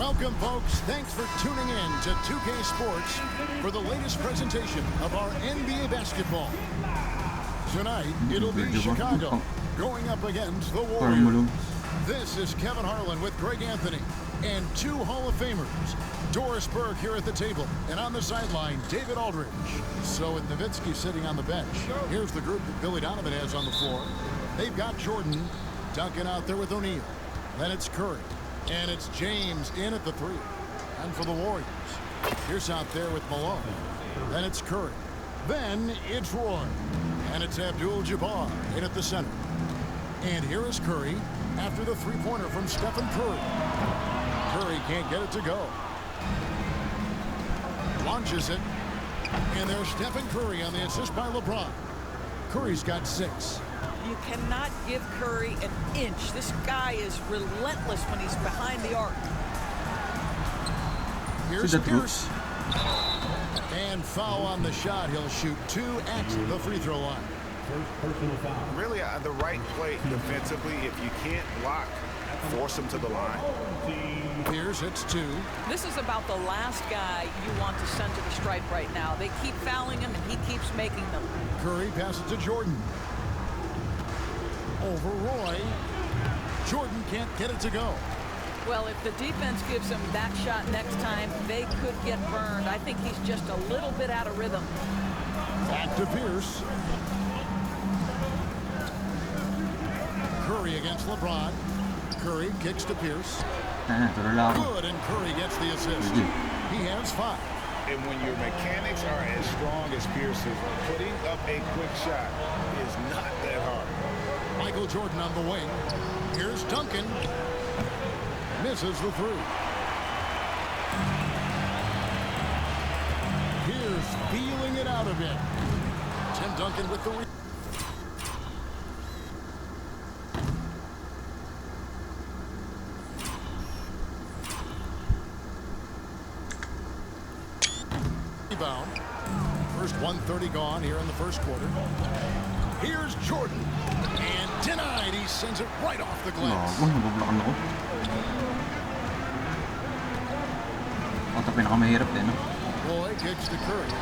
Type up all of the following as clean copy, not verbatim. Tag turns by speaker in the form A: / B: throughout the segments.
A: Welcome, folks. Thanks for tuning in to 2K Sports for the latest presentation of our NBA basketball. Tonight, it'll be Chicago going up against the Warriors. This is Kevin Harlan with Greg Anthony and two Hall of Famers. Doris Burke here at the table, and on the sideline, David Aldridge. So with Nowitzki sitting on the bench, here's the group that Billy Donovan has on the floor. They've got Jordan, Duncan out there with O'Neal. Then it's Curry, and it's James in at the three. And for the Warriors, Pierce out there with Malone. Then it's Curry. Then it's Roy, and it's Abdul-Jabbar in at the center. And here is Curry after the three-pointer from Stephen Curry. Curry can't get it to go. Launches it, and there's Stephen Curry on the assist by LeBron. Curry's got 6.
B: You cannot give Curry an inch. This guy is relentless when he's behind the arc.
A: Here's Pierce. And foul on the shot. He'll shoot 2 at the free throw line.
C: Really, the right play defensively. If you can't block, force him to the line.
A: Pierce hits 2.
B: This is about the last guy you want to send to the stripe right now. They keep fouling him, and he keeps making them.
A: Curry passes to Jordan. Over Roy. Jordan can't get it to go.
B: Well, if the defense gives him that shot next time, they could get burned. I think he's just a little bit out of rhythm.
A: Back to Pierce. Curry against LeBron. Curry kicks to Pierce. Good, and Curry gets the assist. He has 5.
C: And when your mechanics are as strong as Pierce's, putting up a quick shot is not that hard.
A: Michael Jordan on the wing. Here's Duncan. Misses the 3. Here's feeling it out a bit. Tim Duncan with the rebound. First 1:30 gone here in the first quarter. Here's Jordan. And denied. He sends it right off the glass. Roy kicks to Curry.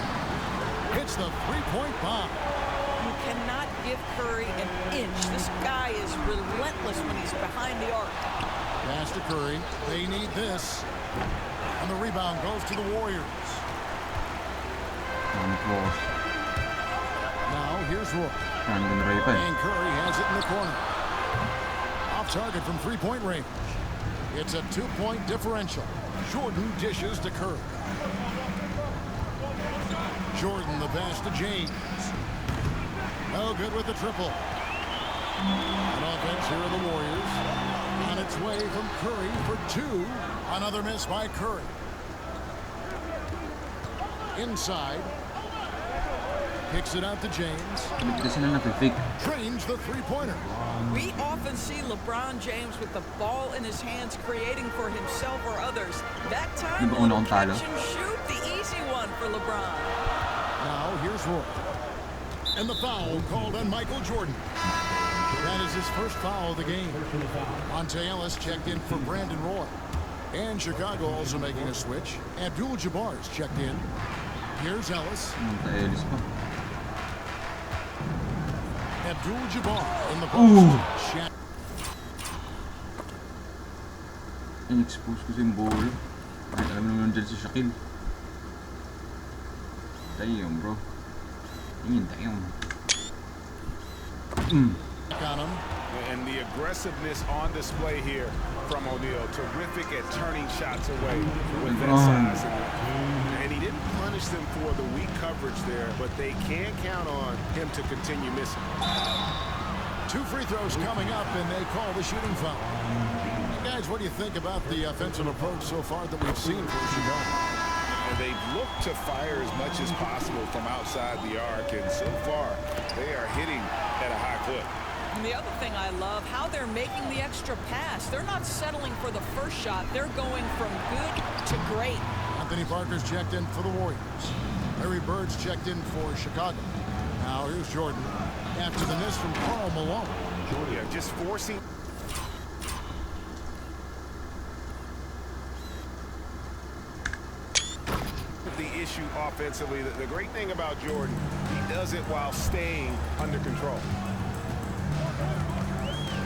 A: Hits the three-point bomb.
B: You cannot give Curry an inch. This guy is relentless when he's behind the arc.
A: Pass to Curry. They need this. And the rebound goes to the Warriors. Now here's Roy. And Curry has it in the corner. Off target from three-point range. It's a 2-point differential. Jordan dishes to Curry. Jordan the pass to James. No good with the triple. An offense here are the Warriors. On its way from Curry for 2. Another miss by Curry. Inside. Kicks it out to James. Trains the three-pointer.
B: We often see LeBron James with the ball in his hands creating for himself or others. That time, catch and shoot, the easy one for LeBron.
A: Now here's Roy. And the foul called on Michael Jordan. That is his first foul of the game. Monte Ellis checked in for Brandon Roy. And Chicago also making a switch. Abdul-Jabbar is checked in. Here's Ellis. Abdul-Jabbar in the post.
D: In-expose ko yung ball. Ay, alam naman dyan si Shaquille. Damn, bro. Damn.
A: Got him.
C: And the aggressiveness on display here from O'Neal. Terrific at turning shots away with that size. And he didn't punish them for the weak coverage there, but they can count on him to continue missing.
A: 2 free throws coming up, and they call the shooting foul. Guys, what do you think about the offensive approach so far that we've seen for Chicago?
C: And they've looked to fire as much as possible from outside the arc, and so far, they are hitting at a high clip.
B: And the other thing I love, how they're making the extra pass. They're not settling for the first shot. They're going from good to great.
A: Anthony Parker's checked in for the Warriors. Larry Bird's checked in for Chicago. Now here's Jordan. After the miss from Karl Malone.
C: Jordan just forcing. the issue offensively. The great thing about Jordan, he does it while staying under control.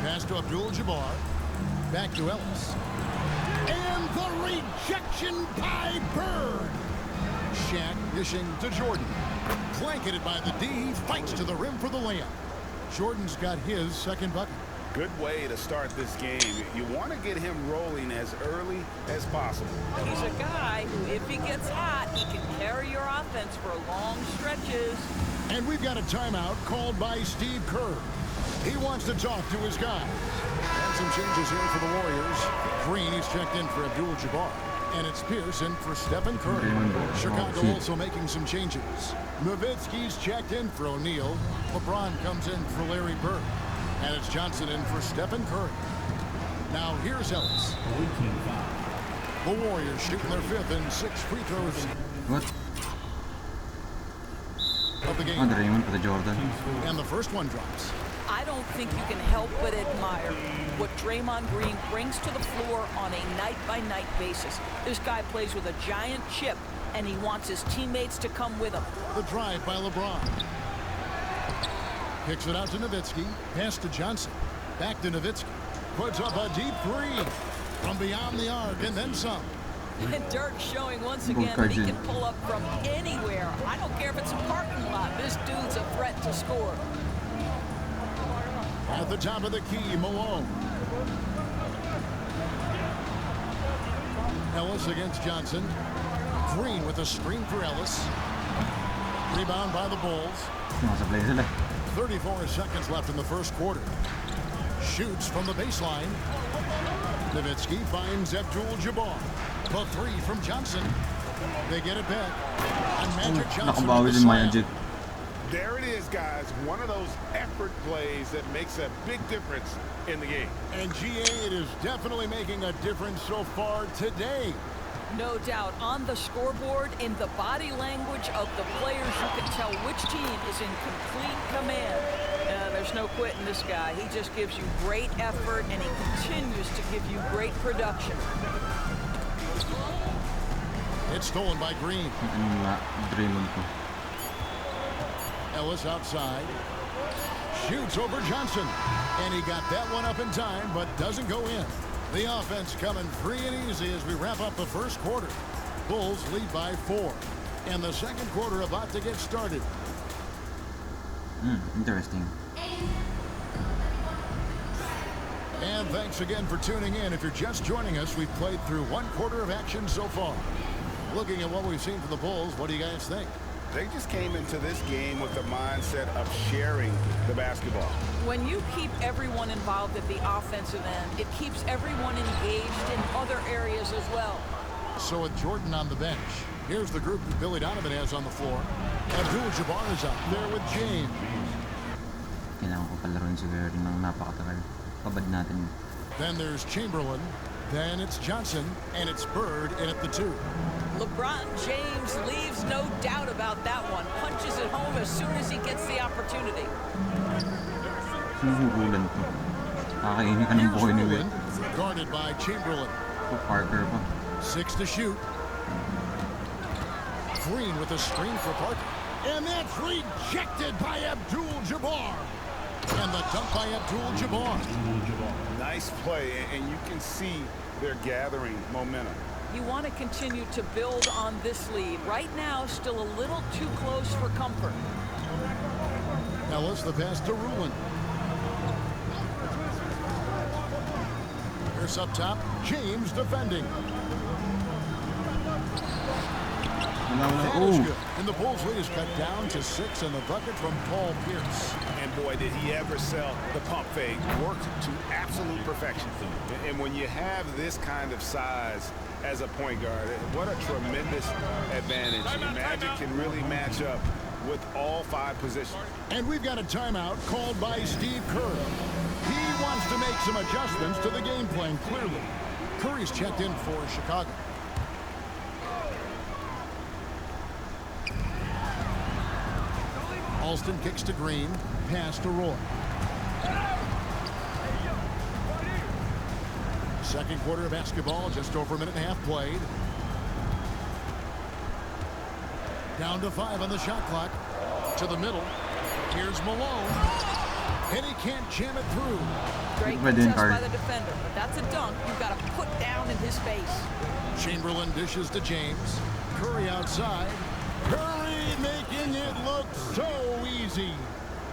A: Pass to Abdul-Jabbar. Back to Ellis. And the rejection by Bird. Shaq dishing to Jordan. Blanketed by the D. He fights to the rim for the layup. Jordan's got his second bucket.
C: Good way to start this game. You want to get him rolling as early as possible.
B: He's a guy who, if he gets hot, he can carry your offense for long stretches.
A: And we've got a timeout called by Steve Kerr. He wants to talk to his guys. And some changes here for the Warriors. Green is checked in for Abdul-Jabbar. And it's Pierce in for Stephen Curry. Chicago also making some changes. Nowitzki's checked in for O'Neal. LeBron comes in for Larry Bird. And it's Johnson in for Stephen Curry. Now here's Ellis. The Warriors shooting their fifth and 6 free throws
D: What?
A: of the game.
D: Oh, Draymond for the Jordan.
A: And the first one drops.
B: I don't think you can help but admire what Draymond Green brings to the floor on a night-by-night basis. This guy plays with a giant chip, and he wants his teammates to come with him.
A: The drive by LeBron. Kicks it out to Nowitzki. Pass to Johnson. Back to Nowitzki. Puts up a deep three from beyond the arc and then some.
B: And Dirk showing once again that he can pull up from anywhere. I don't care if it's a parking lot. This dude's a threat to score.
A: At the top of the key, Malone. Ellis against Johnson. Green with a screen for Ellis. Rebound by the Bulls. 34 seconds left in the first quarter. Shoots from the baseline. Nowitzki finds Abdul-Jabbar. The three from Johnson. They get it back. And Magic Johnson with the slam.
C: There it is, guys. One of those effort plays that makes a big difference in the game.
A: And GA, it is definitely making a difference so far today.
B: No doubt. On the scoreboard, in the body language of the players, you can tell which team is in complete command. There's no quitting this guy. He just gives you great effort, and he continues to give you great production.
A: It's stolen by Green. Ellis outside. Shoots over Johnson. And he got that one up in time, but doesn't go in. The offense coming free and easy as we wrap up the first quarter. Bulls lead by 4. And the second quarter about to get started.
D: Interesting.
A: And thanks again for tuning in. If you're just joining us, we've played through one quarter of action so far. Looking at what we've seen from the Bulls, what do you guys think?
C: They just came into this game with the mindset of sharing the basketball.
B: When you keep everyone involved at the offensive end, it keeps everyone engaged in other areas as well.
A: So with Jordan on the bench, here's the group that Billy Donovan has on the floor. Abdul-Jabbar is out there with James.
D: Kailangan ko palaruin si Gary ng napakatagal. Pabad natin.
A: Then there's Chamberlain. Then it's Johnson. And it's Bird in at the 2.
B: LeBron James leaves no doubt about that one. Punches it home as soon as he gets the opportunity.
D: Sinusugulan to. Kakainin ka ng buhay ni Will.
A: Guarded by Chamberlain.
D: Parker pa.
A: 6 to shoot. Green with a screen for Parker. And that's rejected by Abdul-Jabbar. And the dunk by Abdul-Jabbar.
C: Nice play, and you can see they're gathering momentum.
B: You want to continue to build on this lead. Right now, still a little too close for comfort.
A: Ellis, the pass to Rulin. Here's up top, James defending. That is good. And the Bulls lead is cut down to 6 in the bucket from Paul Pierce.
C: And boy, did he ever sell the pump fake. Worked to absolute perfection. And when you have this kind of size as a point guard, what a tremendous advantage. Magic can really match up with all 5 positions.
A: And we've got a timeout called by Steve Kerr. He wants to make some adjustments to the game plan, clearly. Curry's checked in for Chicago. Alston kicks to Green. Pass to Roy. Second quarter of basketball, just over a minute and a half played. Down to 5 on the shot clock. To the middle. Here's Malone. And he can't jam it through.
B: Great contest by the defender, but that's a dunk you've got to put down in his face.
A: Chamberlain dishes to James. Curry outside. Curry making it look so easy.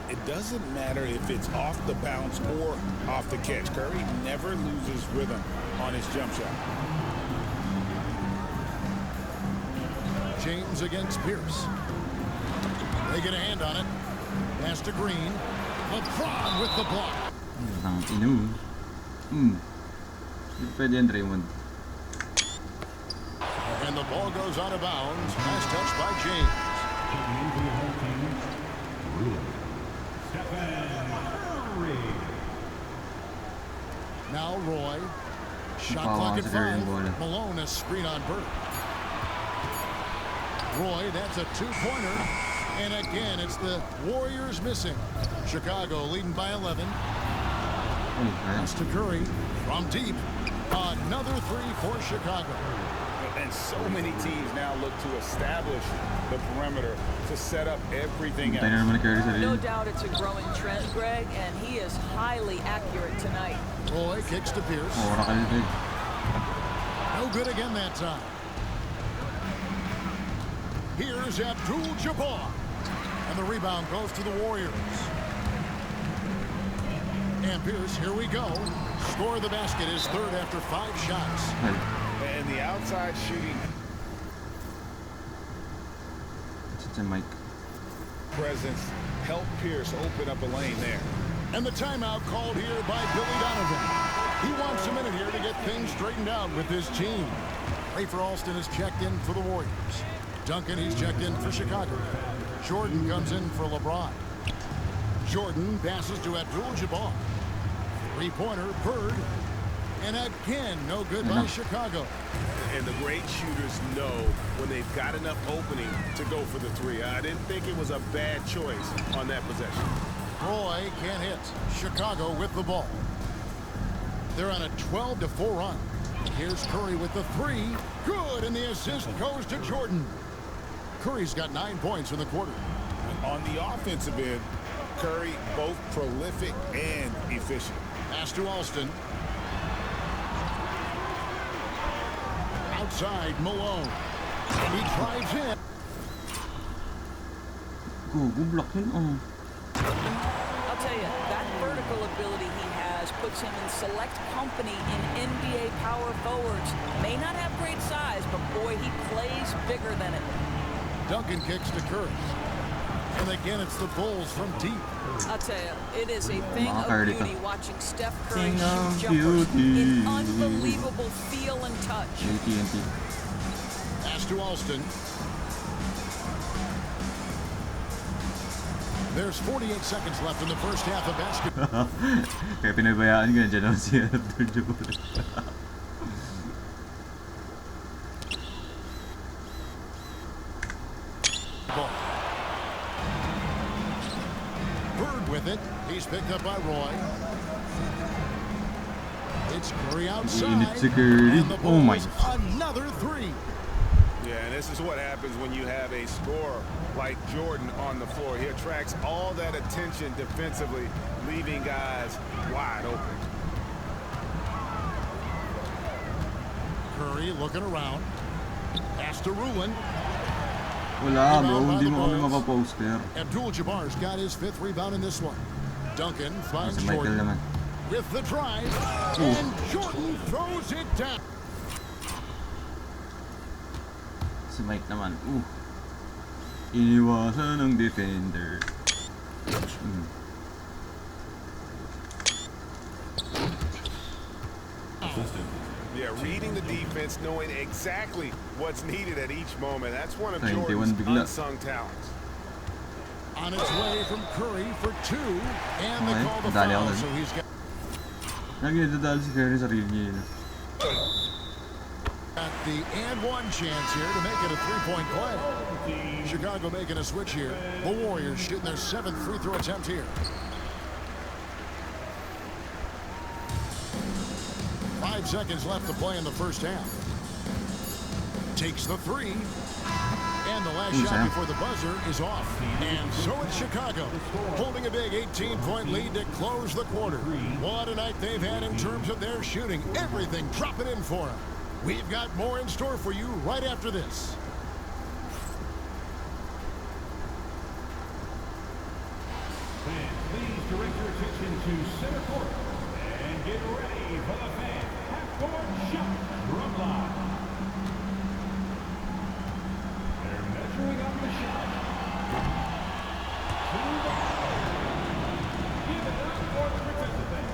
E: It doesn't matter if it's off the bounce or off the catch. Curry never loses rhythm on his jump shot.
A: James against Pierce. They get a hand on it. Pass to Green. LeBron with the block.
D: Pwede yan, Draymond.
A: And the ball goes out of bounds. Nice touch by James. Now Roy. Shot clock at 5. Malone a screen on Bird. Roy, that's a two-pointer. And again, it's the Warriors missing. Chicago leading by 11. Pass to Curry from deep. Another three for Chicago.
E: And so many teams now look to establish the perimeter to set up everything else.
B: No doubt it's a growing trend, Greg, and he is highly accurate tonight.
A: Roy kicks to Pierce. No good again that time. Here's Abdul-Jabbar. And the rebound goes to the Warriors. And Pierce, here we go. Score of the basket is third after 5 shots.
E: And the outside shooting presence helped Pierce open up a lane there.
A: And the timeout called here by Billy Donovan. He wants a minute here to get things straightened out with his team. Rafer Alston is checked in for the Warriors. Duncan, he's checked in for Chicago. Jordan comes in for LeBron. Jordan passes to Abdul-Jabbar. Three-pointer, Bird. And again, no good by Chicago.
C: And the great shooters know when they've got enough opening to go for the three. I didn't think it was a bad choice on that possession.
A: Roy can't hit. Chicago with the ball. They're on a 12-4 run. Here's Curry with the three. Good, and the assist goes to Jordan. Curry's got 9 points in the quarter.
E: On the offensive end, Curry both prolific and efficient.
A: Pass to Alston. Outside, Malone. And he drives in.
B: I'll tell you, that vertical ability he has puts him in select company in NBA power forwards. May not have great size, but boy, he plays bigger than it.
A: Duncan kicks to Curry. And again, it's the Bulls from deep.
B: I'll tell you, it is a thing of beauty watching Steph Curry shoot jumpers in unbelievable feel and touch.
A: Pass to Alston. There's 48 seconds left in the first half of basketball.
D: Kaya pinabayaan ko na dyan si Abdul-Jabbar.
A: Bird with it. He's picked up by Roy. It's Curry outside. And the Bulls another three.
C: Yeah, and this is what happens when you have a scorer like Jordan on the floor. He attracts all that attention defensively, leaving guys wide open.
A: Curry looking around. Pass to Ruland.
D: Wala bro, hindi mo kami mapaposter.
A: Abdul-Jabbar's got his 5th rebound in this one. Duncan finds Jordan with the drive. And Jordan throws it down.
D: Si Mike naman. Iniwasan ng defender.
C: Yeah, reading the defense, knowing exactly what's needed at each moment. That's one of Jordan's unsung talents.
A: On its way from Curry for 2. And they call the foul, so he's got...
D: Nagdadal si Curry sa sarili niya.
A: At the and one chance here to make it a 3-point play. Chicago making a switch here. The Warriors shooting their 7th free throw attempt here. 5 seconds left to play in the first half. Takes the 3. And And the last shot before the buzzer is off. And so it's Chicago, holding a big 18-point lead to close the quarter. What a night they've had in terms of their shooting. Everything dropping in for them. We've got more in store for you right after this.
F: Please direct your attention to center court and get ready for the fan half-court shot from line. They're measuring up the shot. Give it up for the participant.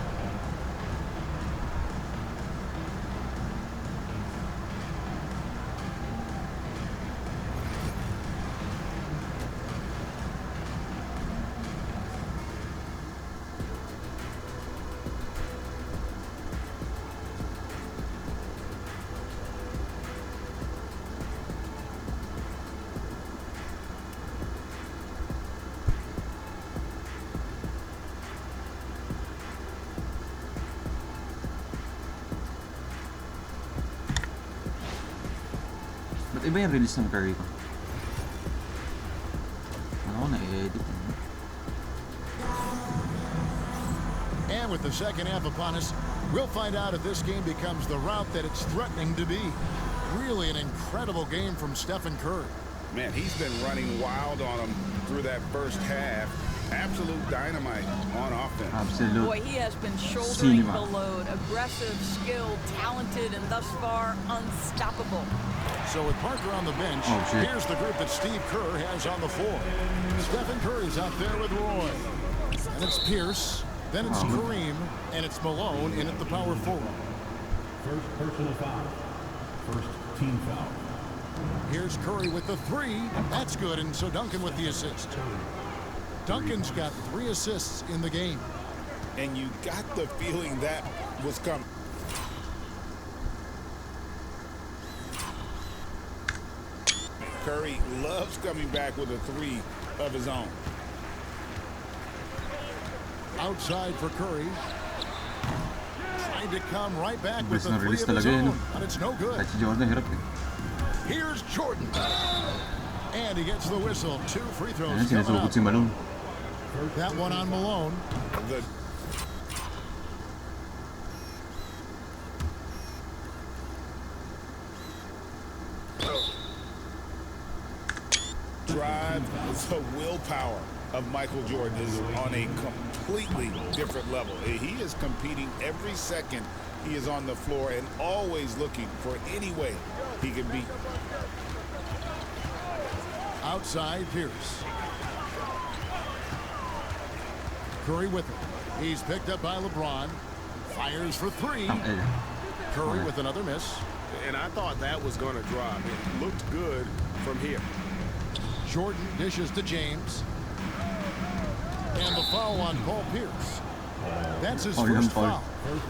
D: Ba't iba yung release ng Curry ko? Ako na-edit.
A: And with the second half upon us, we'll find out if this game becomes the route that it's threatening to be. Really an incredible game from Stephen Curry.
E: Man, he's been running wild on him through that first half. Absolute dynamite on offense.
D: Absolute.
B: Boy, he has been shouldering
D: Cinema.
B: the load. Aggressive, skilled, talented, and thus far, unstoppable.
A: So with Parker on the bench, here's the group that Steve Kerr has on the floor. Stephen Curry's out there with Roy. And it's Pierce, then it's Kareem, and it's Malone in at the power forward.
F: First personal foul. First team foul.
A: Here's Curry with the three. That's good, and so Duncan with the assist. Duncan's got 3 assists in the game.
E: And you got the feeling that was coming. Curry loves coming back with a 3 of his own.
A: Outside for Curry. Trying to come right back with
D: Bilis
A: the
D: na
A: 3
D: release
A: of his
D: talaga yun.
A: own, but it's no good.
D: Kahit si Jordan hirap eh.
A: Here's Jordan. And he gets the whistle. 2 free throws
D: Ayan,
A: coming
D: sinasugod
A: up.
D: si Malone.
A: That one on Malone.
E: The drive, the willpower of Michael Jordan is on a completely different level. He is competing every second he is on the floor and always looking for any way he can beat.
A: Outside, Pierce. Curry with it. He's picked up by LeBron. Fires for 3. Curry with another miss.
C: And I thought that was going to drop. It looked good from here.
A: Jordan dishes to James. And the foul on Paul Pierce. That's his first foul.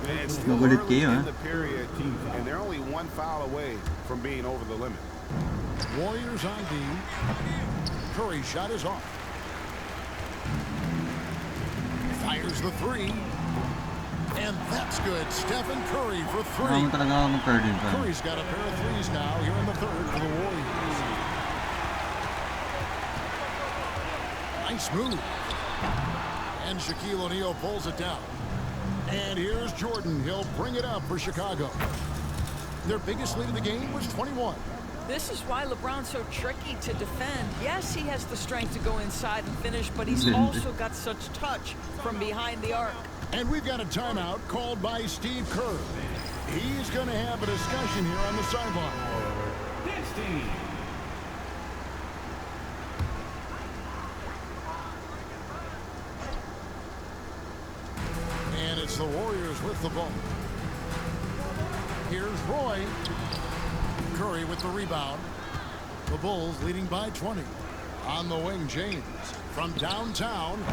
C: And it's still
D: Magulit
C: early
D: kayo,
C: in the period, and they're only 1 foul away from being over the limit.
A: Warriors on D. Curry's shot is off. Fires the 3. And that's good. Stephen Curry for 3.
D: Naman talaga ako ng Curry din.
A: Curry's got a pair of 3s now here in the third for the Warriors. Nice move. And Shaquille O'Neal pulls it down. And here's Jordan. He'll bring it up for Chicago. Their biggest lead of the game was 21.
B: This is why LeBron's so tricky to defend. Yes, he has the strength to go inside and finish, but he's also got such touch from behind the arc.
A: And we've got a timeout called by Steve Kerr. He's going to have a discussion here on the sideline.
F: This team.
A: And it's the Warriors with the ball. Here's Roy. Curry with the rebound. The Bulls leading by 20. On the wing, James. From downtown,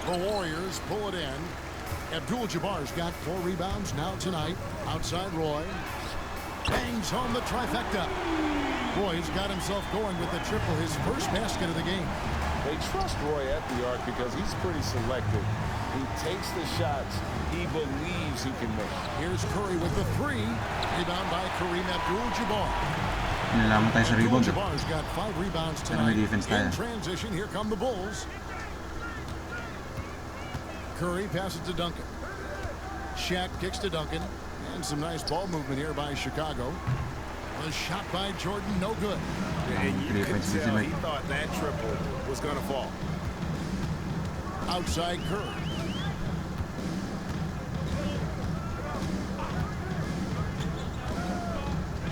A: the Warriors pull it in. Abdul-Jabbar's got 4 rebounds now tonight. Outside Roy. Bangs home the trifecta. Roy's got himself going with the triple, his first basket of the game.
C: They trust Roy at the arc because he's pretty selective. He takes the shots he believes he can make.
A: Here's Curry with the 3. Rebound by Kareem Abdul-Jabbar.
D: Nilalaman tayo sa rebound.
A: Abdul-Jabbar's got 5 rebounds
D: Pero may
A: tonight.
D: defense tayo.
A: In transition, here come the Bulls. Curry passes to Duncan. Shaq kicks to Duncan. And some nice ball movement here by Chicago. A shot by Jordan, no good.
C: And you can tell he thought that triple was going to fall.
A: Outside Curry.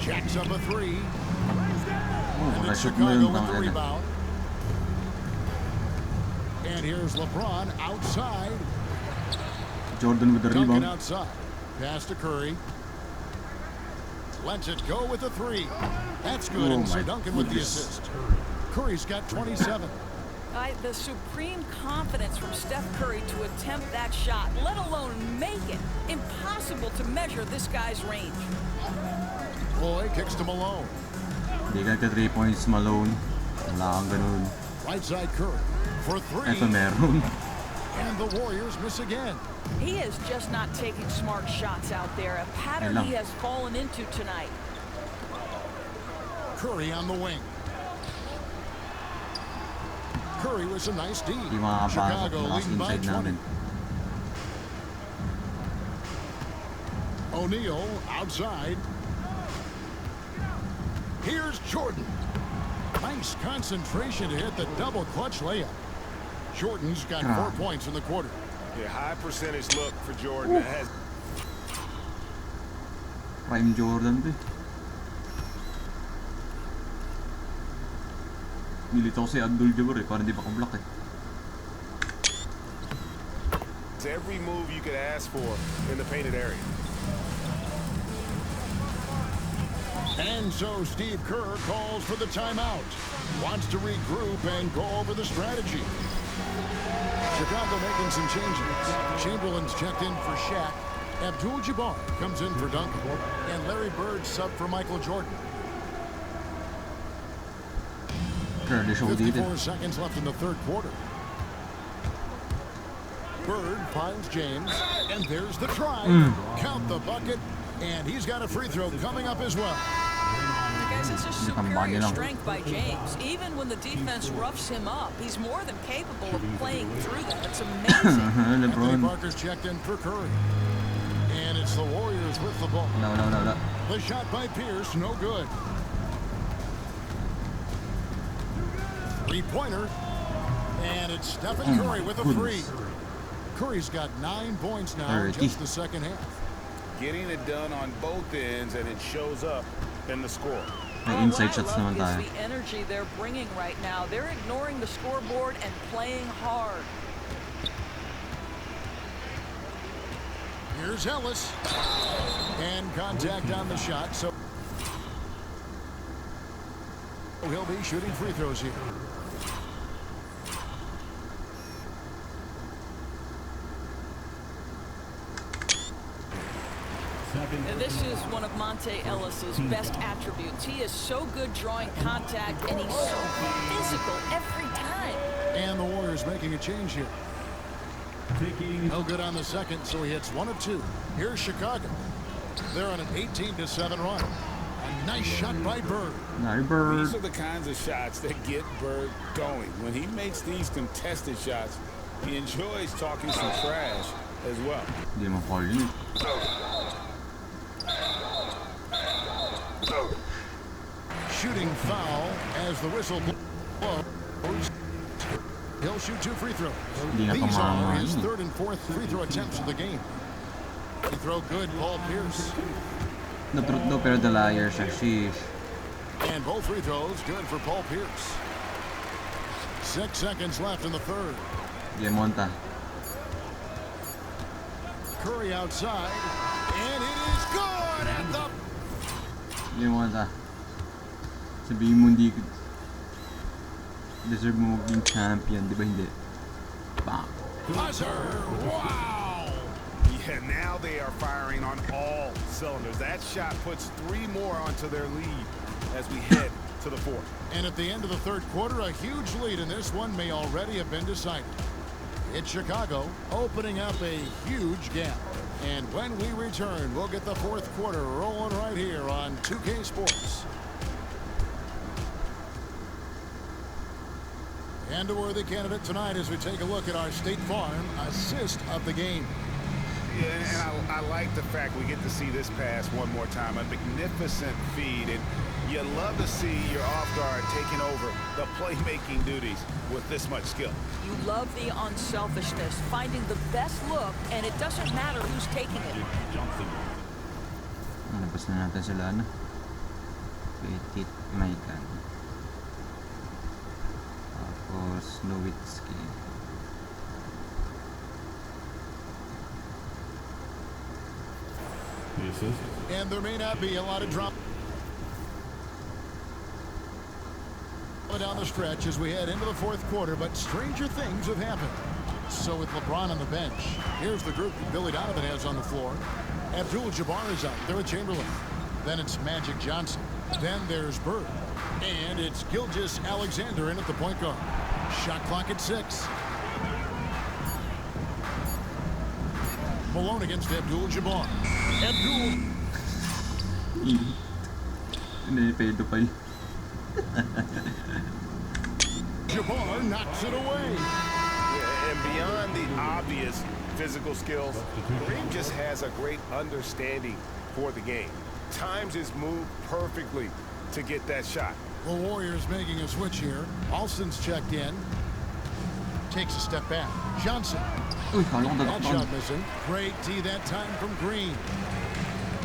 A: Jacks up a 3. And it's
D: Shoot mo
A: Chicago
D: yun,
A: with the
D: tangina.
A: rebound. And here's LeBron outside.
D: Jordan with the
A: Duncan
D: rebound.
A: outside. Pass to Curry. Lets it go with the 3. That's good.
D: Oh
A: And so
D: my
A: Duncan with the
D: goodness.
A: assist. Curry's got 27.
B: The supreme confidence from Steph Curry to attempt that shot, let alone make it. Impossible to measure this guy's range.
A: Boy kicks to Malone.
D: Hindi ka 3 points, Malone. Wala kang ganun.
A: Right side Curry for 3.
D: Eto meron.
A: And the Warriors miss again.
B: He is just not taking smart shots out there, a pattern he has fallen into tonight.
A: Curry on the wing. Curry with a nice D.
D: Hindi makakapasok.
A: Chicago
D: Malakas
A: leading by
D: inside
A: 20.
D: namin.
A: O'Neal outside. Here's Jordan. Nice concentration to hit the double clutch layup. Jordan's got 4 points in the quarter.
C: Yeah, high percentage look for Jordan. That has
D: Prime Jordan to. Nilito ko si Abdul-Jabbar para di maka-block
C: every move you could ask for in the painted area.
A: And so Steve Kerr calls for the timeout. Wants to regroup and go over the strategy. Chicago making some changes. Chamberlain's checked in for Shaq. Abdul-Jabbar comes in for Duncan. And Larry Bird sub for Michael Jordan. 54 seconds left in the third quarter. Bird finds James. And there's the try. Count the bucket. And he's got a free throw coming up as well.
B: Guys, this is superior strength by James. Even when the defense roughs him up, he's more than capable of playing through that. It's amazing.
A: Anthony Parker's checked in for Curry. And it's the Warriors with the ball.
D: No.
A: The shot by Pierce, no good. Three-pointer. And it's Stephen Curry with a three. Curry's got 9 points now in just the second half.
C: Getting it done on both ends, and it shows up in the score.
D: Inside shots naman tayo.
B: The energy they're bringing right now. They're ignoring the scoreboard and playing hard.
A: Here's Ellis. And contact on the shot, so he'll be shooting free throws here.
B: And this is one of Monte Ellis's best attributes. He is so good drawing contact, and he's so physical every time.
A: And the Warriors making a change here. No good on the second, so he hits 1 of 2. Here's Chicago. They're on an 18-7 run. A nice shot by Bird.
E: These are the kinds of shots that get Bird going. When he makes these contested shots, he enjoys talking some trash as well.
D: Hindi mo call yun.
A: Shooting foul as the whistle blows. He'll shoot 2 free throws. These are his third and fourth free throw attempts of the game. Free throw good, Paul Pierce.
D: Na-truth daw pero the liar siya. Sheesh.
A: And both free throws good for Paul Pierce. 6 seconds left in the third.
D: Monta.
A: Curry outside. And it is good at the...
D: Monta. Sabihin mo hindi deserve mo maging champion, di ba hindi? Bang.
A: Buzzer! Wow!
C: Yeah, now they are firing on all cylinders. That shot puts 3 more onto their lead as we head to the fourth.
A: And at the end of the third quarter, a huge lead in this one may already have been decided. It's Chicago opening up a huge gap. And when we return, we'll get the fourth quarter rolling right here on 2K Sports. And a worthy candidate tonight as we take a look at our State Farm assist of the game.
C: Yeah, and I like the fact we get to see this pass one more time. A magnificent feed, and you love to see your off guard taking over the playmaking duties with this much skill.
B: You love the unselfishness, finding the best look, and it doesn't matter who's taking it.
D: Nalabas na natin sila, ano? Petit Myteam. Tapos Nowitzki.
A: And there may not be a lot of drama down the stretch as we head into the fourth quarter, but stranger things have happened. So with LeBron on the bench, here's the group that Billy Donovan has on the floor. Abdul-Jabbar is out there with Chamberlain. Then it's Magic Johnson. Then there's Bird. And it's Gilgeous-Alexander in at the point guard. Shot clock at 6. Malone against Abdul-Jabbar.
D: Pedo pa yun.
A: Jabbar knocks it away.
C: Yeah, and beyond the obvious physical skills, Kareem just has a great understanding for the game. Times his move perfectly to get that shot.
A: The Warriors making a switch here. Alston's checked in. Takes a step back. Johnson.
D: Uy, kala ko
A: That
D: dadakpan.
A: shot missing. Great D that time from Green.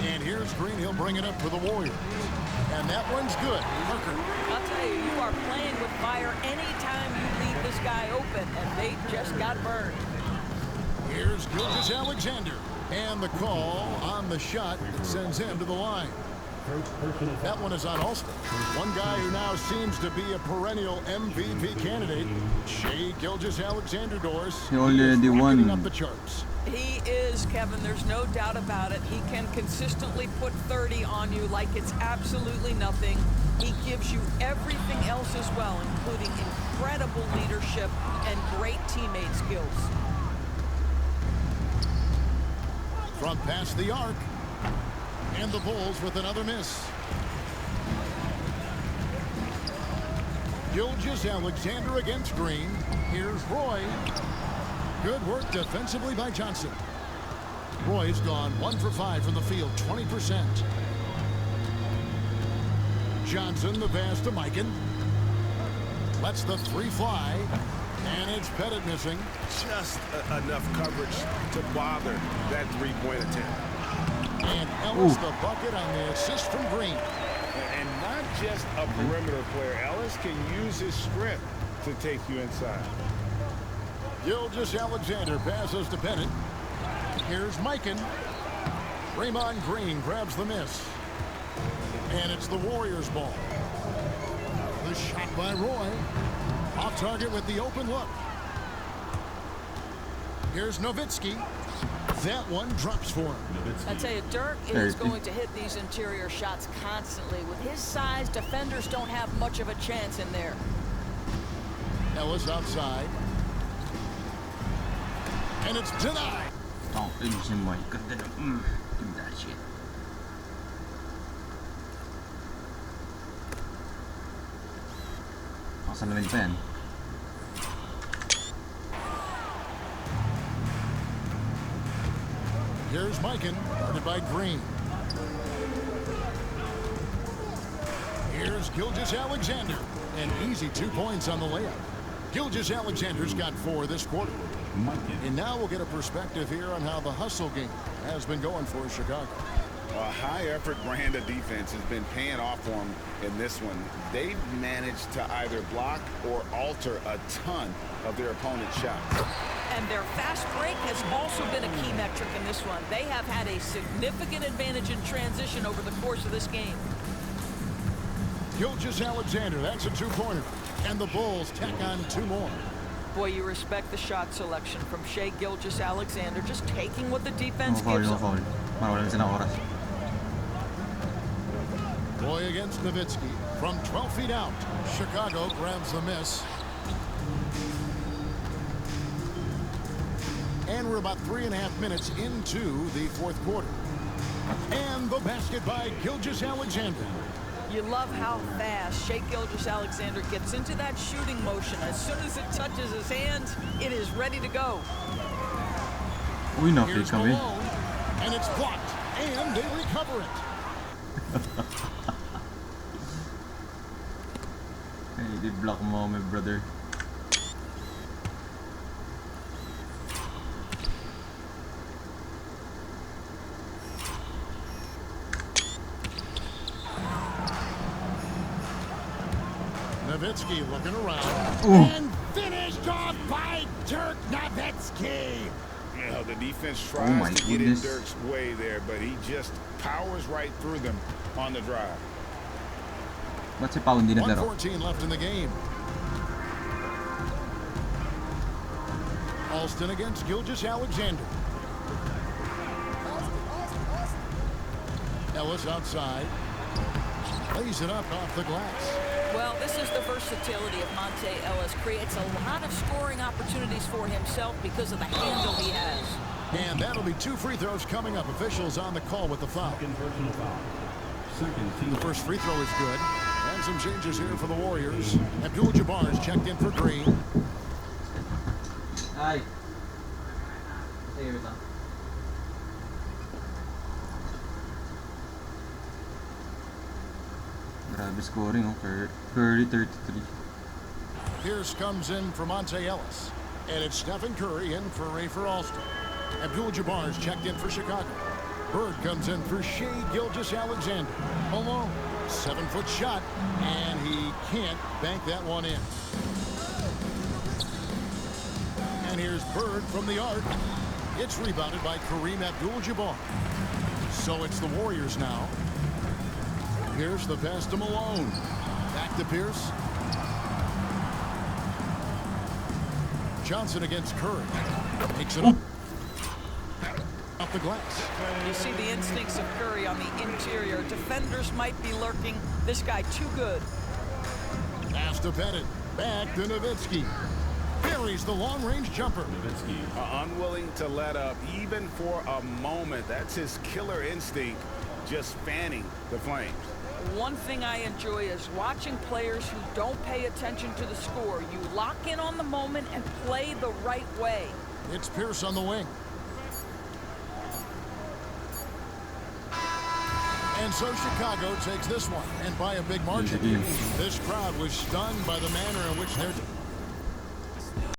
A: And here's Green. He'll bring it up for the Warriors. And that one's good. Parker.
B: I'll tell you, you are playing with fire anytime you leave this guy open, and they just got burned.
A: Here's Gilgeous-Alexander. And the call on the shot that sends him to the line. That one is on Alston. One guy who now seems to be a perennial MVP candidate, Shai Gilgeous-Alexander doors.
D: He already won.
A: Up the charts.
B: He is, Kevin. There's no doubt about it. He can consistently put 30 on you like it's absolutely nothing. He gives you everything else as well, including incredible leadership and great teammate skills.
A: From past the arc. And the Bulls with another miss. Gilgeous-Alexander against Green. Here's Roy. Good work defensively by Johnson. Roy's gone 1 for 5 from the field, 20%. Johnson, the pass to Myteam. Lets the 3 fly. And it's Pettit missing.
C: Just enough coverage to bother that three-point attempt.
A: And Ellis the bucket on the assist from Green.
C: And not just a perimeter player. Ellis can use his strength to take you inside.
A: Gilgeous-Alexander passes to Pettit. Here's Myteam. Raymond Green grabs the miss. And it's the Warriors' ball. The shot by Roy. Off target with the open look. Here's Nowitzki. That one drops for him.
B: I tell you, Dirk is going to hit these interior shots constantly. With his size, defenders don't have much of a chance in there.
A: Ellis outside. And it's denied.
D: Oh, yun si Mike. Ganda na. Give that shit. Nakasalamin pa yan.
A: Here's Myteam, guarded by Green. Here's Gilgeous-Alexander. An easy 2 points on the layup. Gilgeous-Alexander's got 4 this quarter. And now we'll get a perspective here on how the hustle game has been going for Chicago.
E: A high-effort brand of defense has been paying off for them in this one. They've managed to either block or alter a ton of their opponent's shots.
B: And their fast break has also been a key metric in this one. They have had a significant advantage in transition over the course of this game.
A: Gilgeous-Alexander, that's a 2-pointer. And the Bulls tack on 2 more.
B: Boy, you respect the shot selection from Shai Gilgeous-Alexander, just taking what the defense
D: No foul,
B: gives
D: no
B: him.
D: foul. Mawalan sila ng oras.
A: Roy against Nowitzki from 12 feet out. Chicago grabs the miss. And we're about 3.5 minutes into the fourth quarter. And the basket by Gilgeous-Alexander.
B: You love how fast Gilgeous-Alexander gets into that shooting motion. As soon as it touches his hands, it is ready to go.
D: Uy,
A: Here's
D: na-fake kami.
A: Malone, and it's blocked, and they recover it.
D: Hey, they block mo, my brother.
A: Nowitzki looking around.
D: Ooh.
A: And finished off by Dirk Nowitzki.
E: You know, the defense
D: Oh
E: tries
D: my
E: to get in
D: goodness.
E: Dirk's way there, but he just powers right through them on the drive.
D: Ba't si Pao hindi naglaro?
A: 1:14 left in the game. Alston against Gilgeous-Alexander. Ellis outside. Lays it up off the glass.
B: Well, this is the versatility of Monte Ellis. Creates a lot of scoring opportunities for himself because of the handle he has.
A: And that'll be 2 free throws coming up. Officials on the call with the foul.
F: Second personal foul. Second team.
A: The first free throw is good. And some changes here for the Warriors. Abdul-Jabbar is checked in for Green.
D: Ay. Sige, wait lang. Grabe scoring, oh. Curry 33.
A: Pierce comes in for Monte Ellis. And it's Stephen Curry in for Rafer Alston. Abdul-Jabbar is checked in for Chicago. Bird comes in for Gilgeous-Alexander. Malone, 7-foot shot, and he can't bank that one in. And here's Bird from the arc. It's rebounded by Kareem Abdul-Jabbar. So it's the Warriors now. Pierce the pass to Malone. Back to Pierce. Johnson against Curry. Takes it up. Off the glass.
B: You see the instincts of Curry on the interior. Defenders might be lurking. This guy too good.
A: Pass to Pettit. Back to Nowitzki. Buries the long-range jumper.
F: Nowitzki.
E: Unwilling to let up even for a moment. That's his killer instinct, just fanning the flames.
B: One thing I enjoy is watching players who don't pay attention to the score. You lock in on the moment and play the right way.
A: It's Pierce on the wing. And so Chicago takes this one, and by a big margin. This crowd was stunned by the manner in which they're...